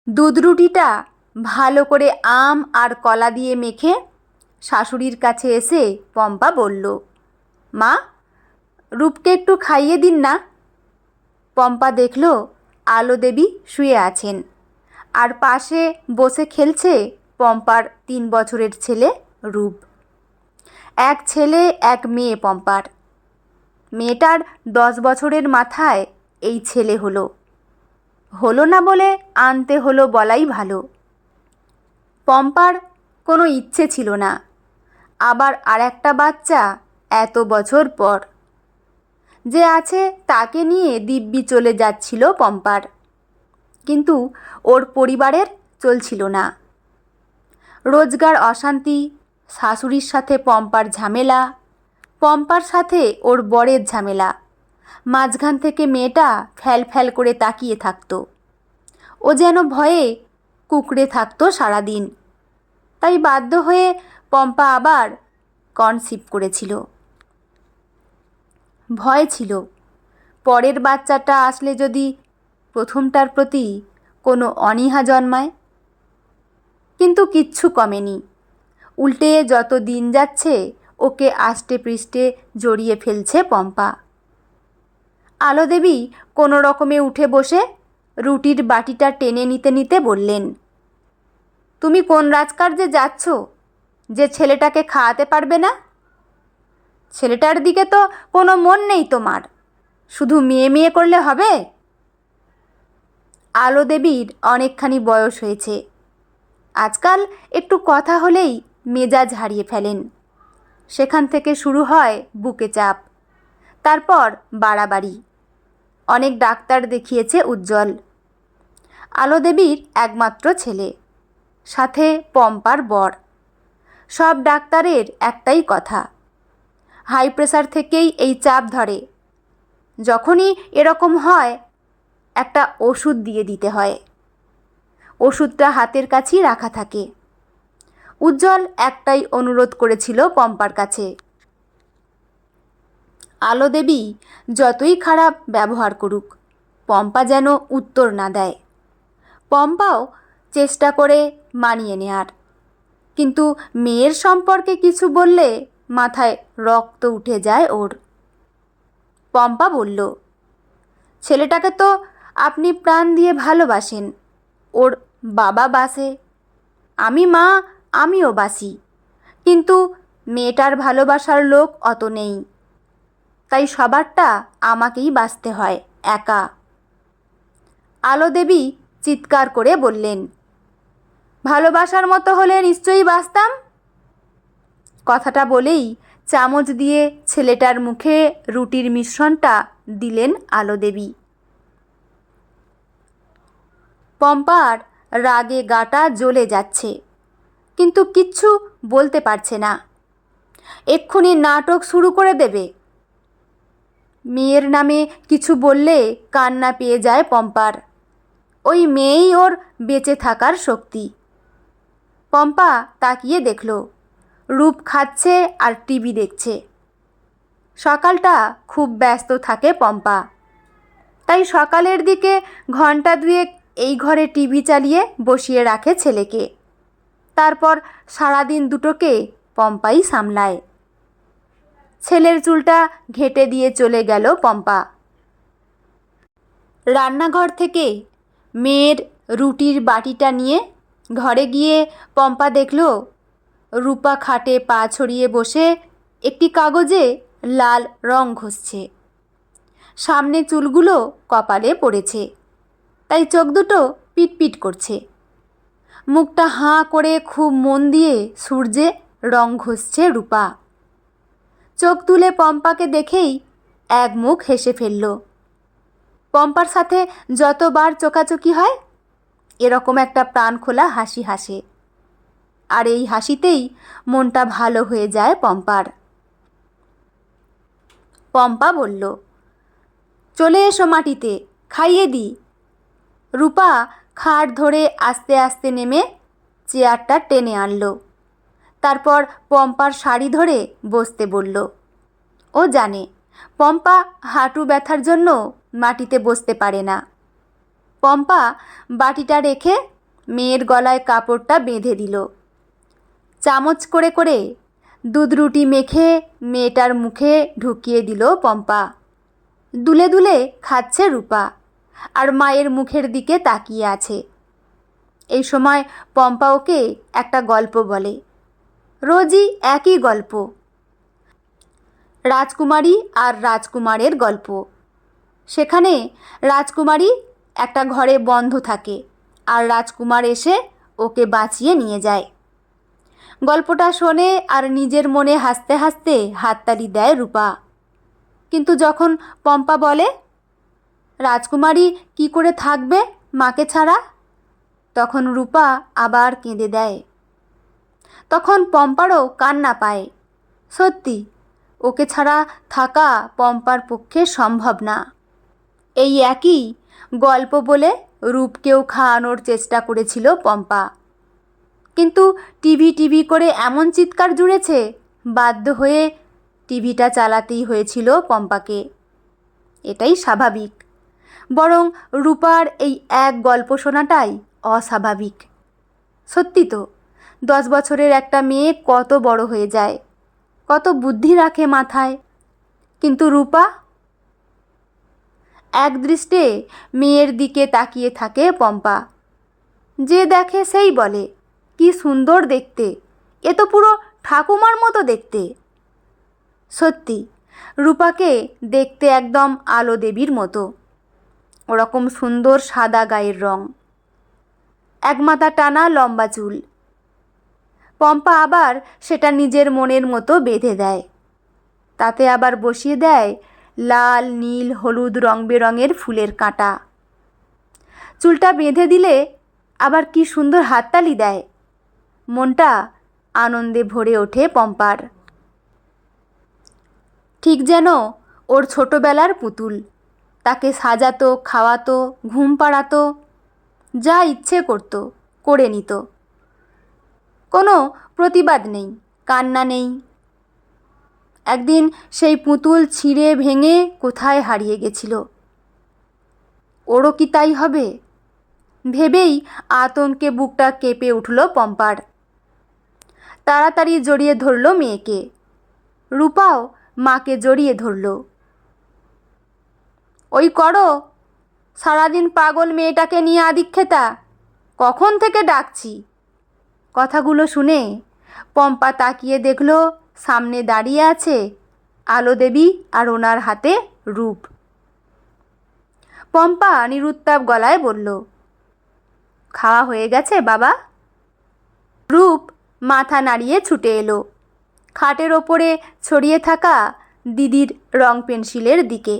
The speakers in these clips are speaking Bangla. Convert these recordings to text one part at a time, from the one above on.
দুধ রুটিটা ভালো করে আম আর কলা দিয়ে মেখে শাশুড়ির কাছে এসে পম্পা বলল, মা, রূপকে একটু খাইয়ে দিন না। পম্পা দেখল আলো দেবী শুয়ে আছেন, আর পাশে বসে খেলছে পম্পার 3 বছরের ছেলে রূপ। এক ছেলে এক মেয়ে পম্পার। মেয়েটার 10 বছরের মাথায় এই ছেলে হলো। হলো না বলে আনতে হলো বলাই ভালো। পম্পার কোনো ইচ্ছে ছিল না আবার আর একটা বাচ্চা এত বছর পর। যে আছে তাকে নিয়ে দিব্যি চলে যাচ্ছিল পম্পার, কিন্তু ওর পরিবারের চলছিল না। রোজগার অশান্তি, শাশুড়ির সাথে পম্পার ঝামেলা, পম্পার সাথে ওর বরের ঝামেলা, মাঝখান থেকে মেয়েটা ফ্যাল ফ্যাল করে তাকিয়ে থাকতো। ও যেন ভয়ে কুঁকড়ে থাকতো সারাদিন। তাই বাধ্য হয়ে পম্পা আবার কনসিভ করেছিল। ভয় ছিল পরের বাচ্চাটা আসলে যদি প্রথমটার প্রতি কোনো অনীহা জন্মায়। কিন্তু কিচ্ছু কমেনি। উল্টে যত দিন যাচ্ছে ওকে আষ্টে পৃষ্ঠে জড়িয়ে ফেলছে পম্পা। আলো দেবী কোনো রকমে উঠে বসে রুটির বাটিটা টেনে নিতে নিতে বললেন, তুমি কোন রাজকার্যে যাচ্ছ যে ছেলেটাকে খাওয়াতে পারবে না? ছেলেটার দিকে তো কোনো মন নেই তোমার, শুধু মেয়ে মেয়ে করলে হবে? আলো দেবীর অনেকখানি বয়স হয়েছে। আজকাল একটু কথা হলেই মেজাজ হারিয়ে ফেলেন। সেখান থেকে শুরু হয় বুকে চাপ, তারপর বাড়াবাড়ি। অনেক ডাক্তার দেখিয়েছে উজ্জ্বল। আলো দেবীর একমাত্র ছেলে, সাথে পম্পার বর। সব ডাক্তারের একটাই কথা, হাই প্রেসার থেকেই এই চাপ ধরে। যখনই এরকম হয় একটা ওষুধ দিয়ে দিতে হয়। ওষুধটা হাতের কাছেই রাখা থাকে। উজ্জ্বল একটাই অনুরোধ করেছিল পম্পার কাছে, আলো দেবী যতই খারাপ ব্যবহার করুক পম্পা যেন উত্তর না দেয়। পম্পাও চেষ্টা করে মানিয়ে নেয়ার, কিন্তু মেয়ের সম্পর্কে কিছু বললে মাথায় রক্ত উঠে যায় ওর। পম্পা বলল, ছেলেটাকে তো আপনি প্রাণ দিয়ে ভালোবাসেন, ওর বাবা বাসে, আমি মা, আমিও বাসি, কিন্তু মেয়েটার ভালোবাসার লোক অত নেই। তাই সবারটা আমাকেই বাঁচতে হয় একা। আলো দেবী চিৎকার করে বললেন, ভালোবাসার মতো হলে নিশ্চয়ই বাঁচতাম। কথাটা বলেই চামচ দিয়ে ছেলেটার মুখে রুটির মিশ্রণটা দিলেন আলো দেবী। পম্পার রাগে গাটা জ্বলে যাচ্ছে, কিন্তু কিচ্ছু বলতে পারছে না। এক্ষুনি নাটক শুরু করে দেবে। মেয়ের নামে কিছু বললে কান্না পেয়ে যায় পম্পার। ওই মেয়েই ওর বেঁচে থাকার শক্তি। পম্পা তাকিয়ে দেখল রূপ খাচ্ছে আর টিভি দেখছে। সকালটা খুব ব্যস্ত থাকে পম্পা, তাই সকালের দিকে ঘন্টা দুয়েক এই ঘরে টিভি চালিয়ে বসিয়ে রাখে ছেলেকে। তারপর সারাদিন দুটোকে পম্পাই সামলায়। ছেলের চুলটা ঘেঁটে দিয়ে চলে গেল পম্পা। রান্নাঘর থেকে মেয়ের রুটির বাটিটা নিয়ে ঘরে গিয়ে পম্পা দেখল রূপা খাটে পা ছড়িয়ে বসে একটি কাগজে লাল রং ঘষছে। সামনে চুলগুলো কপালে পড়েছে, তাই চোখ দুটো পিটপিট করছে। মুখটা হাঁ করে খুব মন দিয়ে সূর্যে রং ঘষছে রূপা। চোখ তুলে পম্পাকে দেখেই এক মুখ হেসে ফেলল। পম্পার সাথে যতবার চোকাচোকি হয় এরকম একটা প্রাণ খোলা হাসি হাসে, আর এই হাসিতেই মনটা ভালো হয়ে যায় পম্পার। পম্পা বলল, চলে এসো মাটিতে, খাইয়ে দিই। রূপা খাট ধরে আস্তে আস্তে নেমে চেয়ারটা টেনে আনলো। তারপর পম্পার শাড়ি ধরে বসতে বলল। ও জানে পম্পা হাঁটু ব্যথার জন্য মাটিতে বসতে পারে না। পম্পা বাটিটা রেখে মেয়ের গলায় কাপড়টা বেঁধে দিল। চামচ করে করে দুধ রুটি মেখে মেয়েটার মুখে ঢুকিয়ে দিল পম্পা। দুলে দুলে খাচ্ছে রূপা, আর মায়ের মুখের দিকে তাকিয়ে আছে। এই সময় পম্পা ওকে একটা গল্প বলে, রোজই একই গল্প, রাজকুমারী আর রাজকুমারের গল্প। সেখানে রাজকুমারী একটা ঘরে বন্ধ থাকে, আর রাজকুমার এসে ওকে বাঁচিয়ে নিয়ে যায়। গল্পটা শোনে আর নিজের মনে হাসতে হাসতে হাততালি দেয় রূপা। কিন্তু যখন পম্পা বলে রাজকুমারী কি করে থাকবে মাকে ছাড়া, তখন রূপা আবার কেঁদে দেয়। তখন পম্পারও কান্না পায়। সত্যি ওকে ছাড়া থাকা পম্পার পক্ষে সম্ভব না। এই একই গল্প বলে রূপকেও খাওয়ানোর চেষ্টা করেছিল পম্পা, কিন্তু টিভি করে এমন চিৎকার জুড়েছে, বাধ্য হয়ে টিভিটা চালাতেই হয়েছিল পম্পাকে। এটাই স্বাভাবিক, বরং রূপার এই এক গল্প শোনাটাই অস্বাভাবিক। সত্যি তো, 10 বছরের একটা মেয়ে কত বড় হয়ে যায়, কত বুদ্ধি রাখে মাথায়, কিন্তু রূপা একদৃষ্টে মেয়ের দিকে তাকিয়ে থাকে পম্পা। যে দেখে সেই বলে, কি সুন্দর দেখতে, এ তো পুরো ঠাকুমার মতো দেখতে। সত্যি রূপাকে দেখতে একদম আলো দেবীর মতো, ওরকম সুন্দর সাদা গায়ের রং, এক মাথা টানা লম্বা চুল। পম্পা আবার সেটা নিজের মনের মতো বেঁধে দেয়, তাতে আবার বসিয়ে দেয় লাল নীল হলুদ রং বেরঙের ফুলের কাঁটা। চুলটা বেঁধে দিলে আবার কি সুন্দর হাততালি দেয়। মনটা আনন্দে ভরে ওঠে পম্পার, ঠিক যেন ওর ছোটবেলার পুতুল। তাকে সাজাতো, খাওয়াতো, ঘুম পাড়াতো, যা ইচ্ছে করতো করে নিত। কোনো প্রতিবাদ নেই, কান্না নেই। একদিন সেই পুতুল ছিঁড়ে ভেঙে কোথায় হারিয়ে গেছিল। ওরও কি তাই হবে ভেবেই আতঙ্কে বুকটা কেঁপে উঠল পম্পার। তাড়াতাড়ি জড়িয়ে ধরল মেয়েকে। রূপাও মাকে জড়িয়ে ধরল। ওই করো, সারাদিন পাগল মেয়েটাকে নিয়ে আদিক্ষেতা, কখন থেকে ডাকছি। কথাগুলো শুনে পম্পা তাকিয়ে দেখল সামনে দাঁড়িয়ে আছে আলো দেবী আর ওনার হাতে রূপ। পম্পা নিরুত্তাপ গলায় বলল, খাওয়া হয়ে গেছে বাবা? রূপ মাথা নাড়িয়ে ছুটে এলো খাটের ওপরে ছড়িয়ে থাকা দিদির রং পেন্সিলের দিকে।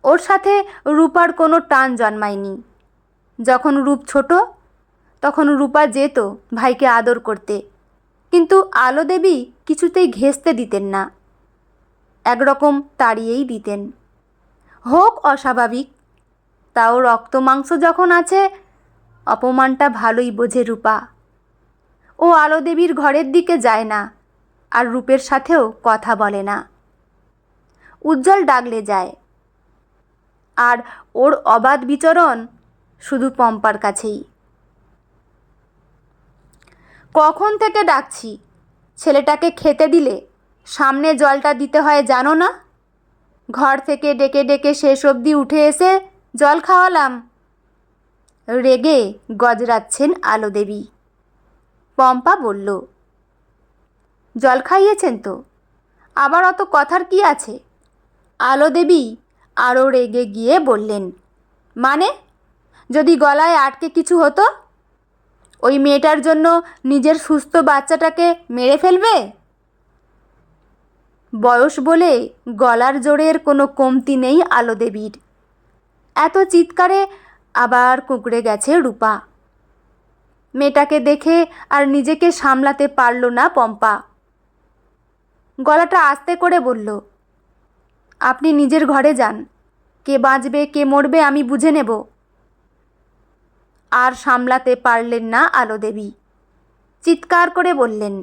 ওর সাথে রূপার কোনো টান জন্মায়নি। যখন রূপ ছোট তখন রূপা যেত ভাইকে আদর করতে, কিন্তু আলো দেবী কিছুতেই ঘেঁষতে দিতেন না, একরকম তাড়িয়েই দিতেন। হোক অস্বাভাবিক, তাও রক্ত মাংস যখন আছে, অপমানটা ভালোই বোঝে রূপা। ও আলো দেবীর ঘরের দিকে যায় না, আর রূপের সাথেও কথা বলে না। উজ্জ্বল ডাকলে যায়, আর ওর অবাধ বিচরণ শুধু পম্পার কাছেই। কখন থেকে ডাকছি, ছেলেটাকে খেতে দিলে সামনে জলটা দিতে হয় জানো না? ঘর থেকে ডেকে ডেকে শেষ অবধি উঠে এসে জল খাওয়ালাম। রেগে গজরাচ্ছেন আলো দেবী। পম্পা বলল, জল খাইয়েছেন তো, আবার অত কথার কি আছে? আলো দেবী আরও রেগে গিয়ে বললেন, মানে যদি গলায় আটকে কিছু হতো, ওই মেয়েটার জন্য নিজের সুস্থ বাচ্চাটাকে মেরে ফেলবে? বয়স বলে গলার জোরের কোনো কমতি নেই আলো দেবীর। এত চিৎকারে আবার কুঁকড়ে গেছে রূপা। মেয়েটাকে দেখে আর নিজেকে সামলাতে পারল না পম্পা। গলাটা আস্তে করে বলল, আপনি নিজের ঘরে যান, কে বাঁচবে কে মরবে আমি বুঝে নেব। আর সামলাতে পারলেন না আলো দেবী, চিৎকার করে বললেন,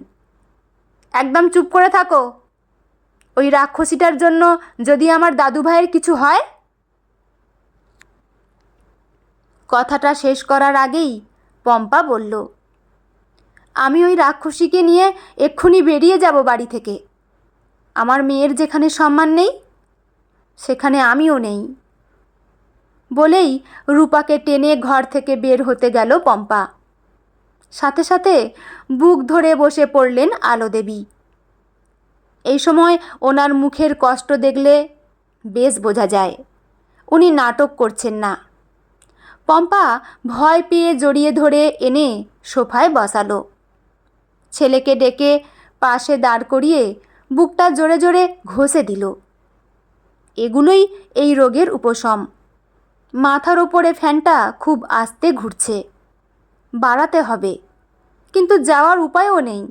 একদম চুপ করে থাকো। ওই রাক্ষসীটার জন্য যদি আমার দাদু ভাইয়ের কিছু হয়। কথাটা শেষ করার আগেই পম্পা বলল, আমি ওই রাক্ষসীকে নিয়ে এক্ষুনি বেরিয়ে যাব বাড়ি থেকে। আমার মেয়ের যেখানে সম্মান নেই সেখানে আমিও নেই। বলেই রূপাকে টেনে ঘর থেকে বের হতে গেল পম্পা। সাথে সাথে বুক ধরে বসে পড়লেন আলো দেবী। এই সময় ওনার মুখের কষ্ট দেখলে বেশ বোঝা যায় উনি নাটক করছেন না। পম্পা ভয় পেয়ে জড়িয়ে ধরে এনে সোফায় বসালো। ছেলেকে ডেকে পাশে দাঁড় করিয়ে বুকটা জোরে জোরে ঘষে দিল। এগুলোই এই রোগের উপশম। মাথার ওপরে ফ্যানটা খুব আস্তে ঘুরছে, বাড়াতে হবে, কিন্তু যাওয়ার উপায়ও নেই।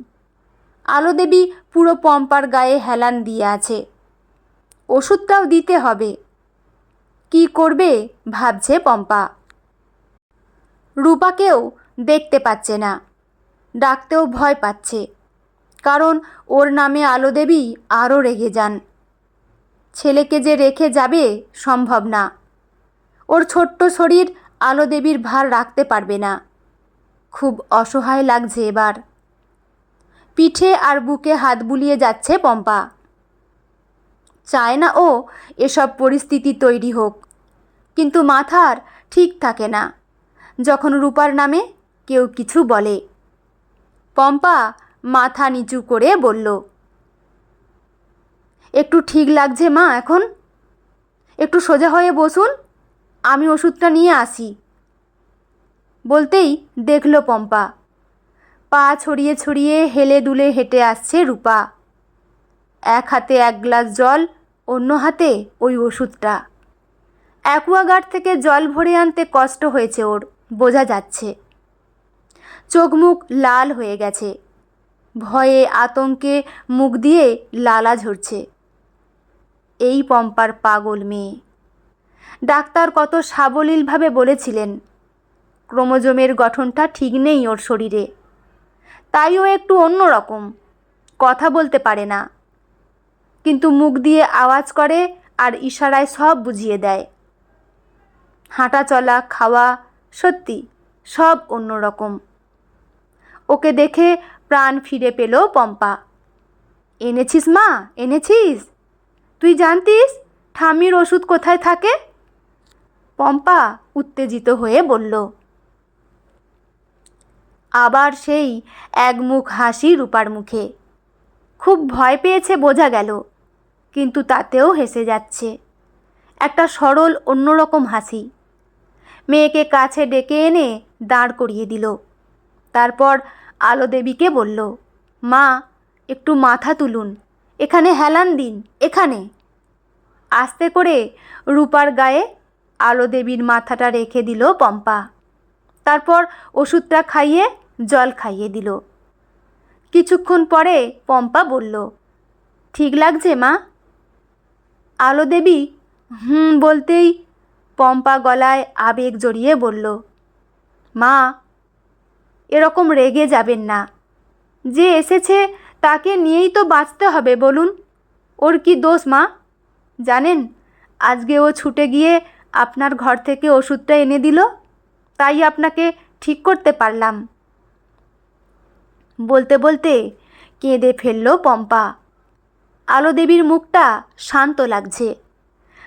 আলো দেবী পুরো পম্পার গায়ে হেলান দিয়ে আছে। ওষুধটাও দিতে হবে। কি করবে ভাবছে পম্পা। রূপাকেও দেখতে পাচ্ছে না, ডাকতেও ভয় পাচ্ছে, কারণ ওর নামে আলো দেবী আরও রেগে যান। ছেলেকে যে রেখে যাবে সম্ভব না। ওর ছোট্ট শরীর আলো দেবীর ভার রাখতে পারবে না। খুব অসহায় লাগছে এবার। পিঠে আর বুকে হাত বুলিয়ে যাচ্ছে পম্পা। চায় না ও এসব পরিস্থিতি তৈরি হোক, কিন্তু মাথার ঠিক থাকে না যখন রূপার নামে কেউ কিছু বলে। পম্পা মাথা নিচু করে বলল, একটু ঠিক লাগছে মা এখন? একটু সোজা হয়ে বসুন, আমি ওষুধটা নিয়ে আসি। বলতেই দেখল পম্পা পা ছড়িয়ে ছড়িয়ে হেলে দুলে হেঁটে আসছে রূপা। এক হাতে এক গ্লাস জল, অন্য হাতে ওই ওষুধটা। অ্যাকোয়াগার্ড থেকে জল ভরে আনতে কষ্ট হয়েছে ওর, বোঝা যাচ্ছে। চোখ মুখ লাল হয়ে গেছে, ভয়ে আতঙ্কে মুখ দিয়ে লালা ঝরছে। এই পম্পার পাগল মেয়ে। ডাক্তার কত সাবলীলভাবে বলেছিলেন ক্রোমোজোমের গঠনটা ঠিক নেই ওর শরীরে, তাই ও একটু অন্যরকম, কথা বলতে পারে না, কিন্তু মুখ দিয়ে আওয়াজ করে আর ইশারায় সব বুঝিয়ে দেয়। হাঁটা চলা খাওয়া সত্যি সব অন্যরকম। ওকে দেখে প্রাণ ফিরে পেল পম্পা। এনেছিস মা, এনেছিস? তুই জানতিস ঠাম্মির ওষুধ কোথায় থাকে? পম্পা উত্তেজিত হয়ে বলল। আবার সেই একমুখ হাসি রূপার মুখে। খুব ভয় পেয়েছে বোঝা গেল, কিন্তু তাতেও হেসে যাচ্ছে। একটা সরল অন্যরকম হাসি। মেয়েকে কাছে ডেকে এনে দাঁড় করিয়ে দিল। তারপর আলো দেবীকে বলল, মা একটু মাথা তুলুন, এখানে হেলান দিন, এখানে। আস্তে করে রূপার গায়ে আলো দেবীর মাথাটা রেখে দিল পম্পা। তারপর ওষুধটা খাইয়ে জল খাইয়ে দিল। কিছুক্ষণ পরে পম্পা বলল, ঠিক লাগছে মা? আলো দেবী বলতেই পম্পা গলায় আবেগ জড়িয়ে বলল, মা এরকম রেগে যাবেন না। যে এসেছে তাকে নিয়েই তো বাঁচতে হবে বলুন। ওর কি দোষ মা? জানেন আজকে ও ছুটে গিয়ে আপনার ঘর থেকে ওষুধটা এনে দিল, তাই আপনাকে ঠিক করতে পারলাম। বলতে বলতে কেঁদে ফেলল পম্পা। আলো দেবীর মুখটা শান্ত লাগছে।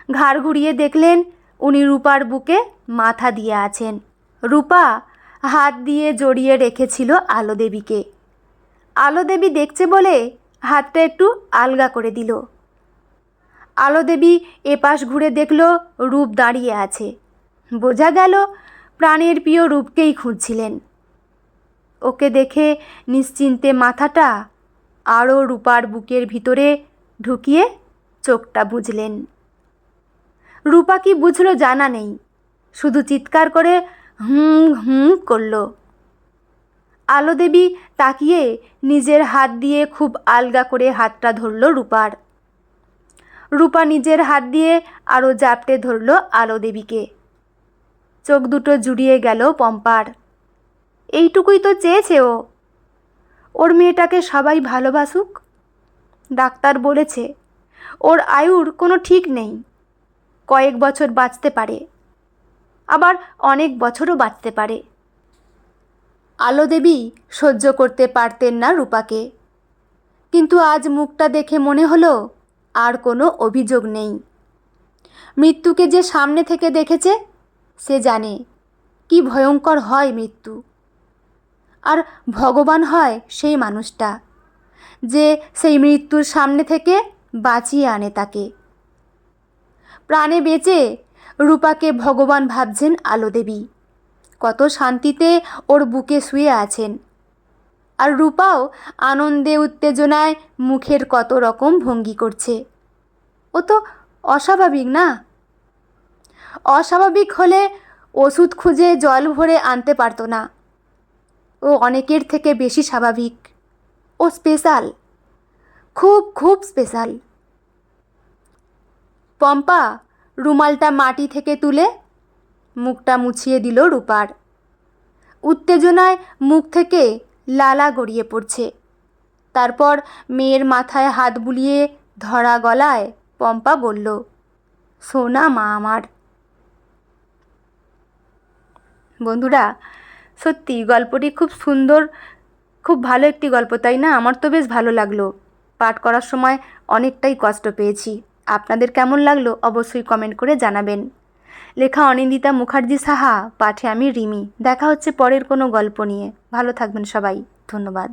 ঘাড় ঘুরিয়ে দেখলেন উনি রূপার বুকে মাথা দিয়ে আছেন। রূপা হাত দিয়ে জড়িয়ে রেখেছিল আলো দেবীকে। আলো দেবী দেখছে বলে হাতটা একটু আলগা করে দিল। আলো দেবী এপাশ ঘুরে দেখল রূপ দাঁড়িয়ে আছে। বোঝা গেল প্রাণের প্রিয় রূপকেই খুঁজছিলেন। ওকে দেখে নিশ্চিন্তে মাথাটা আরও রূপার বুকের ভিতরে ঢুকিয়ে চোখটা বুঝলেন। রূপা কি বুঝলো জানা নেই, শুধু চিৎকার করে করল। আলো দেবী তাকিয়ে নিজের হাত দিয়ে খুব আলগা করে হাতটা ধরল রূপার। রূপা নিজের হাত দিয়ে আরও জাপটে ধরল আলো দেবীকে। চোখ দুটো জুড়িয়ে গেল পম্পার। এইটুকুই তো চেয়েছে ও, ওর মেয়েটাকে সবাই ভালোবাসুক। ডাক্তার বলেছে ওর আয়ুর কোনো ঠিক নেই, কয়েক বছর বাঁচতে পারে। আবার অনেক বছরও বাঁচতে পারে। আলো দেবী সহ্য করতে পারতেন না রূপাকে, কিন্তু আজ মুখটা দেখে মনে হলো আর কোনো অভিযোগ নেই। মৃত্যুকে যে সামনে থেকে দেখেছে সে জানে কি ভয়ঙ্কর হয় মৃত্যু। আর ভগবান হয় সেই মানুষটা যে সেই মৃত্যুর সামনে থেকে বাঁচিয়ে আনে তাকে। প্রাণে বেঁচে রূপাকে ভগবান ভাবছেন আলো দেবী। কত শান্তিতে ওর বুকে শুয়ে আছেন। আর রূপাও আনন্দে উত্তেজনায় মুখের কত রকম ভঙ্গি করছে। ও তো অস্বাভাবিক না? অস্বাভাবিক হলে ওষুধ খুঁজে জল ভরে আনতে পারতো না। ও অনেকের থেকে বেশি স্বাভাবিক। ও স্পেশাল, খুব খুব স্পেশাল। পম্পা রুমালটা মাটি থেকে তুলে মুখটা মুছিয়ে দিল রূপার। উত্তেজনায় মুখ থেকে লালা গড়িয়ে পড়ছে। তারপর মেয়ের মাথায় হাত বুলিয়ে ধরা গলায় পম্পা বলল, সোনা মা আমার। বন্ধুরা, সত্যি গল্পটি খুব সুন্দর, খুব ভালো একটি গল্প, তাই না? আমার তো বেশ ভালো লাগলো। পাঠ করার সময় অনেকটাই কষ্ট পেয়েছি। আপনাদের কেমন লাগলো অবশ্যই কমেন্ট করে জানাবেন। লেখা অনিন্দিতা মুখার্জি সাহা, পাঠে আমি রিমি। দেখা হচ্ছে পরের কোনো গল্প নিয়ে। ভালো থাকবেন সবাই। ধন্যবাদ।